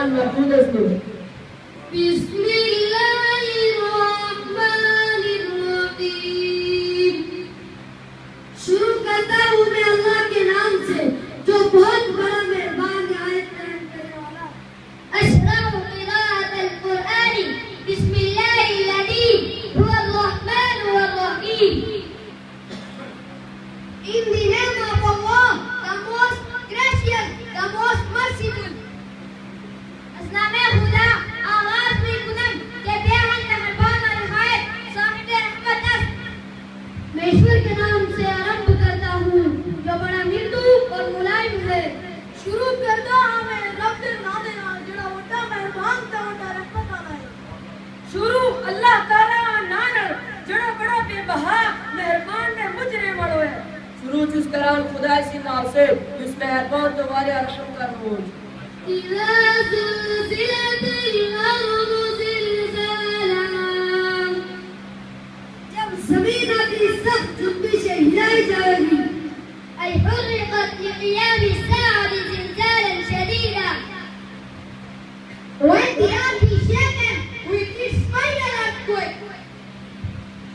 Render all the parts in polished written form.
मेहरबान महफूज इसमें। बिस्मिल्लाहिर्रहमानिर्रहीम। शुरू करता हूँ मैं अल्लाह के नाम से जो बहुत बड़ा मेहरबान निहायत रहम करने वाला। अशरहु क़िराअतल क़ुरआनी बिस्मिल्लाहिल्लज़ी हुवर्रहमानुर्रहीम। In the name of Allah, the most gracious, the most merciful. अस्नामे खुदा आवाज में कुदम के बेहद मेहरबान और निहायत साहिब रहमत है। मैं ईश्वर के नाम से आरंभ करता हूँ जो बड़ा मृदु और मुलायम है। शुरू करता हूँ मैं रब के नाम से जो वड्डा मेहरबान ते वड्डा रहमत वाला है। शुरू अल्लाह ताला नाल जड़ा बड़ा बेबहा मेहरबान ने मुजरे वालो है। शुरू जिस करान खुदा इसी नाम से जिस मेहरबान तो वाले रहम का नूर। इज़ा ज़ुलज़िलतिल अर्ज़ु ज़िलज़ालहा। जब ज़मीन अपनी सख्त झुकी से हिलाई जाएगी। ऐ हुर्रिक़त लिक़ियाम अस्साअति ज़िलज़ालन शदीदा। When the earth is shaken with its final earthquake.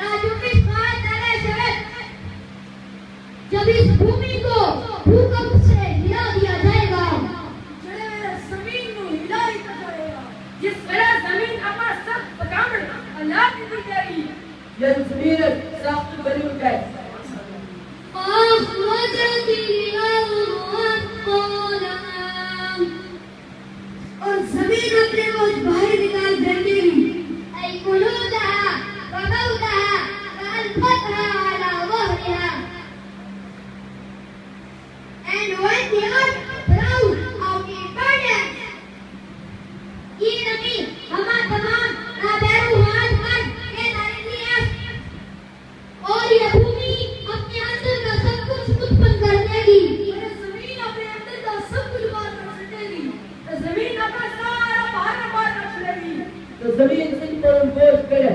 राजूपिश हाथ डाला शरत। जब इस भूमि को भूकंप से हिला दिया जाएगा। जमीन को हिला दिया जाएगा। जिस तरह जमीन अपना सख्त पकामड़ अल्लाह की दी जाएगी। ये जमीन सख्त बनी हुई है। और जमीन अपने को बाहर निकाल देगी। ऐ कुलूदहा व मौदहा व अल्फतहा अला ज़हरिहा। And when the earth brought out its burden, ये जमीन हमारा तमाम नाबेरुहात पर के दारिंदियास और ये भूमि अपने अंदर का सब कुछ उत्पन्न कर देगी। और जमीन अपने अंदर का सब कुछ बाहर कर सकेगी। जमीन अपना सारा बाहर रख लेगी। तो जमीन से पर बोझ करे।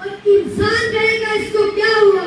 और इंसान कहेगा इसको क्या हुआ?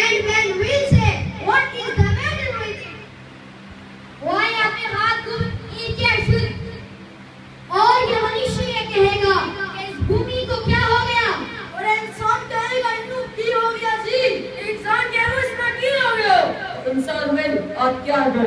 And when we say, what is the matter with it? Why अपने हाथ को नीचे शुद्ध। और ये मनुष्य ये कहेगा कि इस भूमि को क्या हो गया? और इंसान कहेगा इन्हें की हो गया जी। इंसान कहेगा इसका की हो गया। इंसान में आज क्या हो?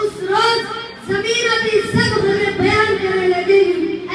उस रोज ज़मीन अपनी सब खबरें बयान करने लगेगी।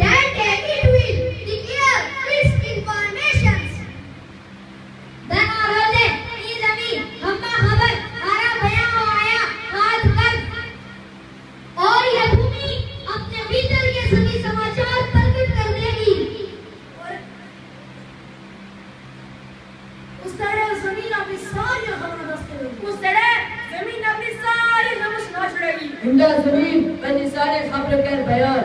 That it will declare its informations. बना रोज़े ये ज़मीन हम्मा खबर आरा बयान आया काट कर। और यह भूमि अपने भीतर के सभी समाचार प्रकट कर देगी। और उस तरह जमीन अपनी सारी खबर दस्तेगी। उस तरह जमीन अपनी सारी खबर सुना छड़ेगी। इंदा जमीन बनी सारे खबर कर बयान।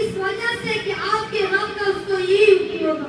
इस वजह से कि आपके रब का उसको यही हुक्म होगा।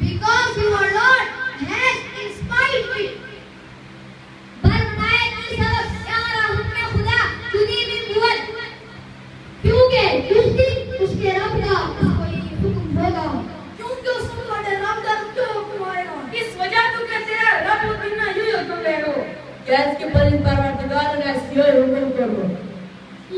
Because your Lord has inspired it. बरमाए की सबब यारा हुक्म खुदा खुदी बिन हुवत। क्योंकि उस दिन उसके रब का उसको यही हुक्म होगा। क्योंकि उसको तुम्हारे रब का हुक्म आएगा। इस वजह तो कि तेरा रब बिना यूं हुक्म देगा। गैस के पर परवरदिगार ने ऐसी हुक्म करो।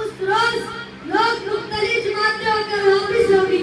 उस रोज लोग मुख्तलिफ जमातें होकर वापिस होंगी।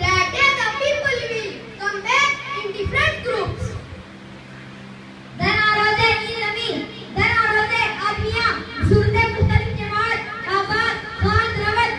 That day the people will come back in different groups. दरा रोज़े की ज़मीन, दरा रोज़े आदमियाँ, सुरते मुख्तलिफ जमात, आबाद, खान, रवत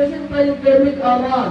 वजन पर गर्मिक आवाज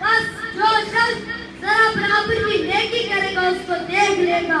बस जो शख्स जरा बराबर भी नेकी करेगा उसको देख लेगा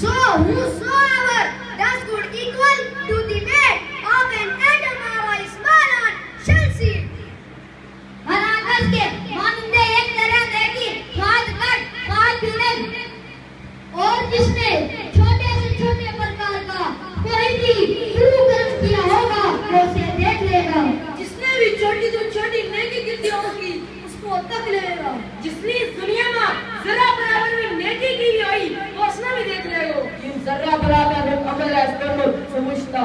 So whosoever does good equal to the weight of an atom or a small ant shall see it. हर आकाश के मानंदे एक तरह नेकी खाद कर खाद पीने और जिसने छोटे से छोटे प्रकार का कोई भी शुरू कर्म किया होगा वो उसे देख लेगा. जिसने भी छोटी से छोटी नेकी की होगी उसको तक लेगा. जिसने इस दुनिया में जरा बराबर में नेकी की होई वो उसने भी देख लेगा. इन जरा बराबर में अमल अस्कर समझता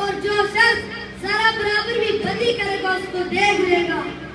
और जो शख्स जरा बराबर भी गलती करेगा उसको देख लेगा.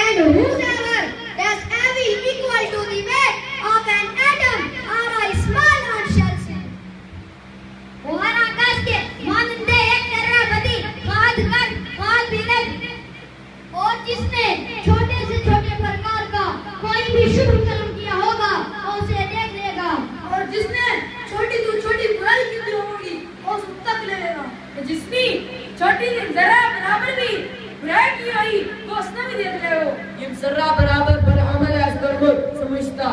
And whosoever does evil equal to the weight of an atom or a small ant shall see. वो हर आकाश के मानंदे एक तरह बदी खाद कर खाद पीने और जिसने छोटे से छोटे प्रकार का कोई भी शुभ कर्म किया होगा वो उसे देख लेगा. और जिसने छोटी से छोटी बुराई की होगी वो उसको तक लेगा. जिसने छोटी से जरा बराबर भी बुराई की होई वो उसने भी देख लेगा. इन जरा बराबर पर अमल अस्कर समझता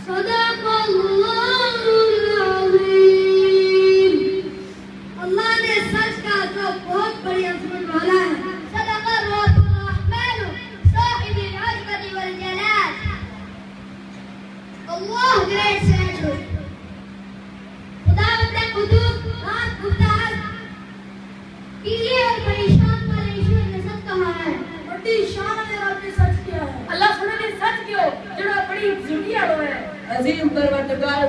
सदाकल्लाहुल अज़ीम. अल्लाह ने सच का जो बहुत बड़ी अजमत वाला है. सदाकर रहमान साहिबुल अज़मत वल जलाल. अल्लाह ग्रेट सेंटर. खुदावंद कुदूस रात मुताज पीले और परेशान वाले ईश्वर ने सच कहा है. बड़ी शान ने रब ने सच किया है. अल्लाह सुने ने सच क्यों जड़ा बड़ी जुड़िया है. अजीम परवरदिगार